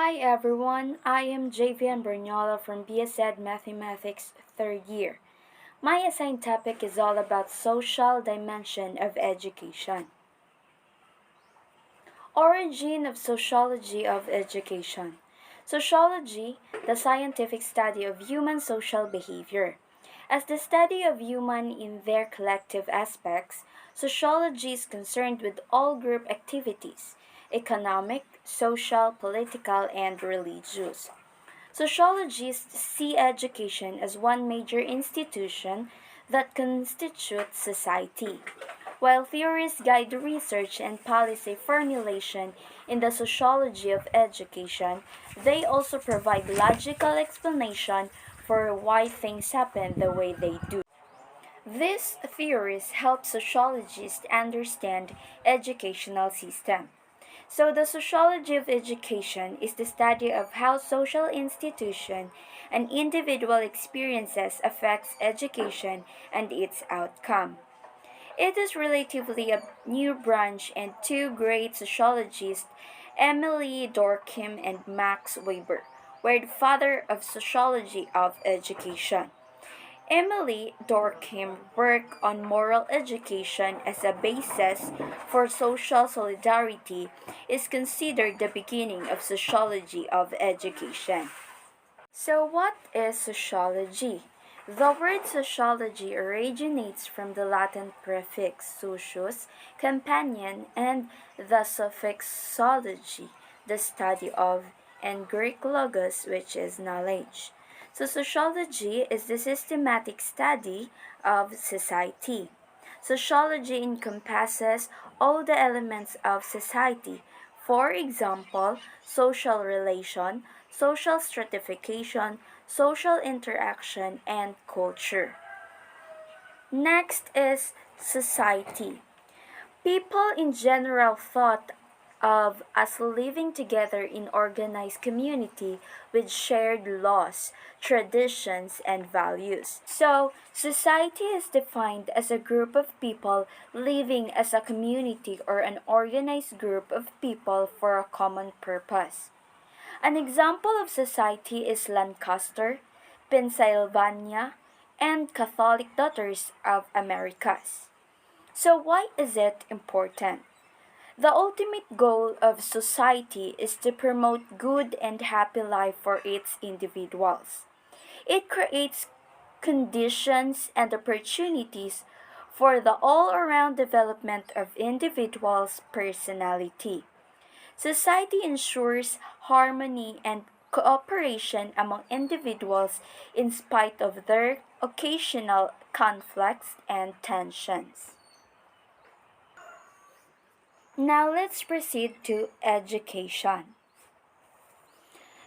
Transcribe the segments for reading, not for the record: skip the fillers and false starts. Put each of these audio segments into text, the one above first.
Hi everyone, I am Javian Bernyola from BSED Mathematics 3rd year. My assigned topic is all about social dimension of education. Origin of sociology of education. Sociology, the scientific study of human social behavior. As the study of human in their collective aspects, sociology is concerned with all group activities, economic, social, political, and religious. Sociologists see education as one major institution that constitutes society, while theorists guide research and policy formulation in the sociology of education. They also provide logical explanation for why things happen the way they do. These theories help sociologists understand educational system. So the sociology of education is the study of how social institution and individual experiences affects education and its outcome. It is relatively a new branch, and two great sociologists, Emily Durkheim and Max Weber, were the father of sociology of education. Emily Durkheim worked on moral education as a basis for social solidarity is considered the beginning of sociology of education. So what is sociology? The word sociology originates from the Latin prefix socius, companion, and the suffix "sology", the study of, and Greek logos, which is knowledge. So sociology is the systematic study of society. Sociology encompasses all the elements of society, for example, social relation, social stratification, social interaction, and culture. Next is society. People in general thought of as living together in organized community with shared laws, traditions, and values. So, society is defined as a group of people living as a community or an organized group of people for a common purpose. An example of society is Lancaster, Pennsylvania, and Catholic Daughters of Americas. So, why is it important? The ultimate goal of society is to promote good and happy life for its individuals. It creates conditions and opportunities for the all around development of individuals' personality. Society ensures harmony and cooperation among individuals in spite of their occasional conflicts and tensions. Now let's proceed to education.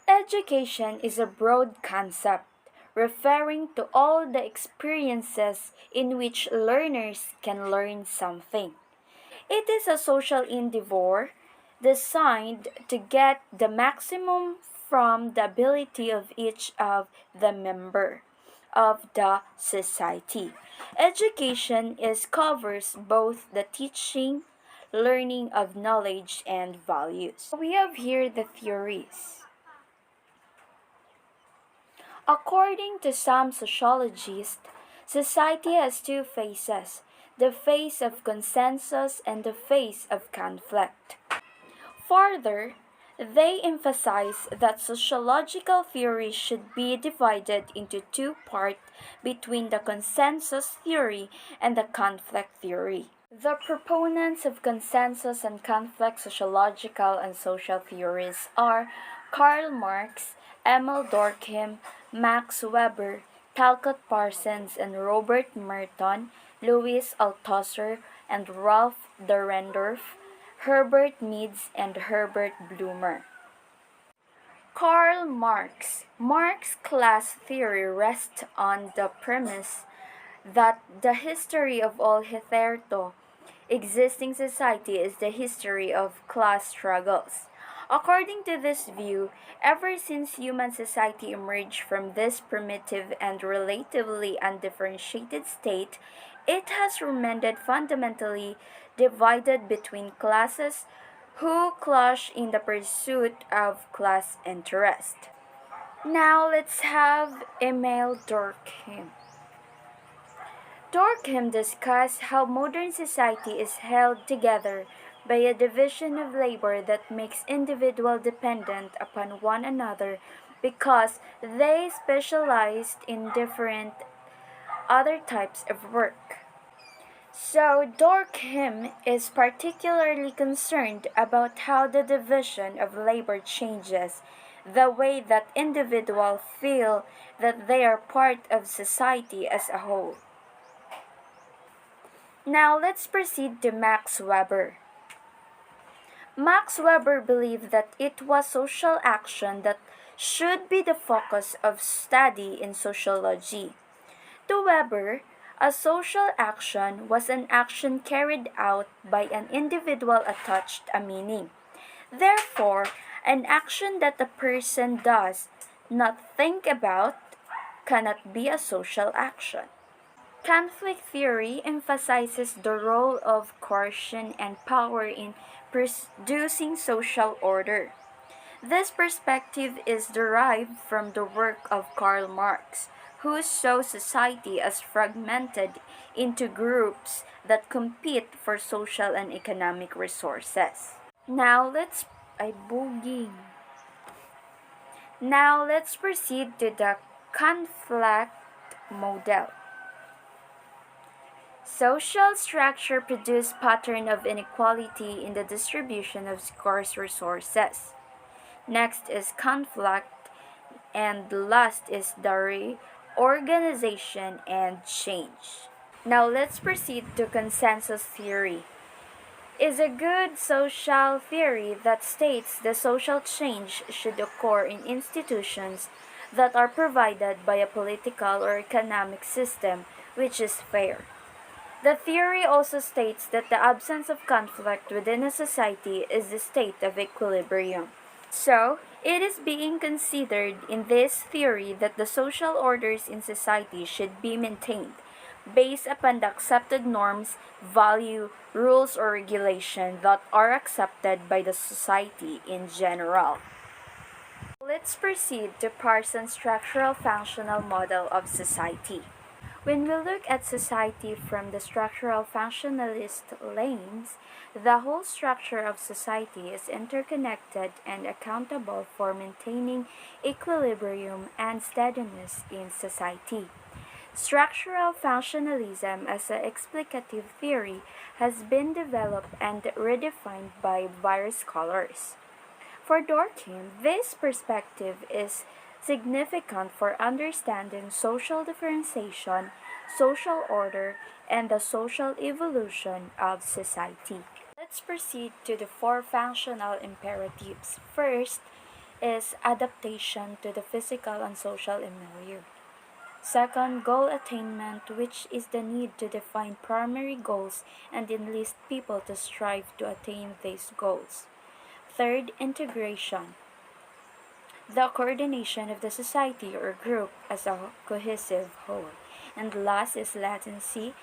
Education is a broad concept referring to all the experiences in which learners can learn something. It is a social endeavor designed to get the maximum from the ability of each of the member of the society. Education is covers both the teaching, learning of knowledge and values. We have here the theories. According to some sociologists, society has two phases, the phase of consensus and the phase of conflict. Further, they emphasize that sociological theory should be divided into two parts between the consensus theory and the conflict theory. The proponents of consensus and conflict sociological and social theories are Karl Marx, Emil Durkheim, Max Weber, Talcott Parsons and Robert Merton, Louis Althusser and Ralph Dahrendorf, Herbert Meads and Herbert Blumer. Karl Marx. Marx's class theory rests on the premise that the history of all hitherto existing society is the history of class struggles. According to this view, ever since human society emerged from this primitive and relatively undifferentiated state, it has remained fundamentally divided between classes who clash in the pursuit of class interest. Now let's have Emil Durkheim. Durkheim discussed how modern society is held together by a division of labor that makes individuals dependent upon one another because they specialized in different other types of work. So, Durkheim is particularly concerned about how the division of labor changes the way that individuals feel that they are part of society as a whole. Now, let's proceed to Max Weber. Max Weber believed that it was social action that should be the focus of study in sociology. To Weber, a social action was an action carried out by an individual attached a meaning. Therefore, an action that a person does not think about cannot be a social action. Conflict theory emphasizes the role of coercion and power in producing social order. This perspective is derived from the work of Karl Marx, who saw society as fragmented into groups that compete for social and economic resources. Now let's ay buging. Now let's proceed to the conflict model. Social structure produce pattern of inequality in the distribution of scarce resources. Next is conflict, and last is the reorganization and change. Now let's proceed to consensus theory. Is a good social theory that states the social change should occur in institutions that are provided by a political or economic system which is fair. The theory also states that the absence of conflict within a society is the state of equilibrium. So, it is being considered in this theory that the social orders in society should be maintained based upon the accepted norms, value, rules, or regulation that are accepted by the society in general. Let's proceed to Parsons' structural functional model of society. When we look at society from the structural functionalist lens, the whole structure of society is interconnected and accountable for maintaining equilibrium and steadiness in society. Structural functionalism as an explicative theory has been developed and redefined by various scholars. For Durkheim, this perspective is significant for understanding social differentiation, social order, and the social evolution of society. Let's proceed to the four functional imperatives. First is adaptation to the physical and social milieu. Second, goal attainment, which is the need to define primary goals and enlist people to strive to attain these goals. Third, integration, the coordination of the society or group as a cohesive whole. And last is latency,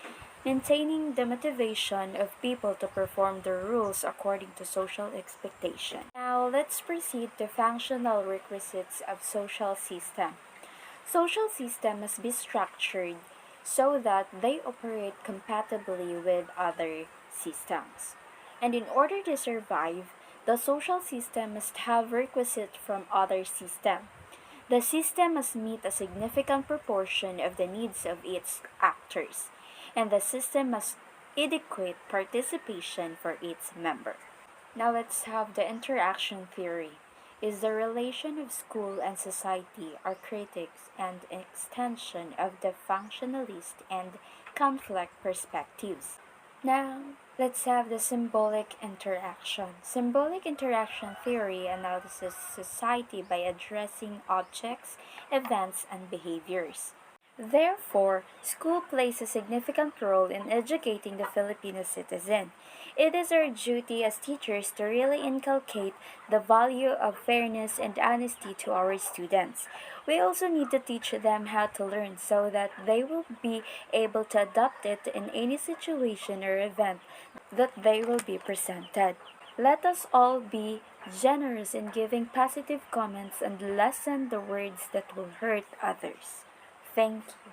maintaining the motivation of people to perform the rules according to social expectation. Now let's proceed to functional requisites of social system. Social system must be structured so that they operate compatibly with other systems. And in order to survive, the social system must have requisites from other systems. The system must meet a significant proportion of the needs of its actors, and the system must adequate participation for its member. Now let's have the interaction theory. Is the relation of school and society are critics and extension of the functionalist and conflict perspectives. Now, let's have the symbolic interaction. Symbolic interaction theory analyzes society by addressing objects, events, and behaviors. Therefore, school plays a significant role in educating the Filipino citizen. It is our duty as teachers to really inculcate the value of fairness and honesty to our students. We also need to teach them how to learn so that they will be able to adapt it in any situation or event that they will be presented. Let us all be generous in giving positive comments and lessen the words that will hurt others. Thank you.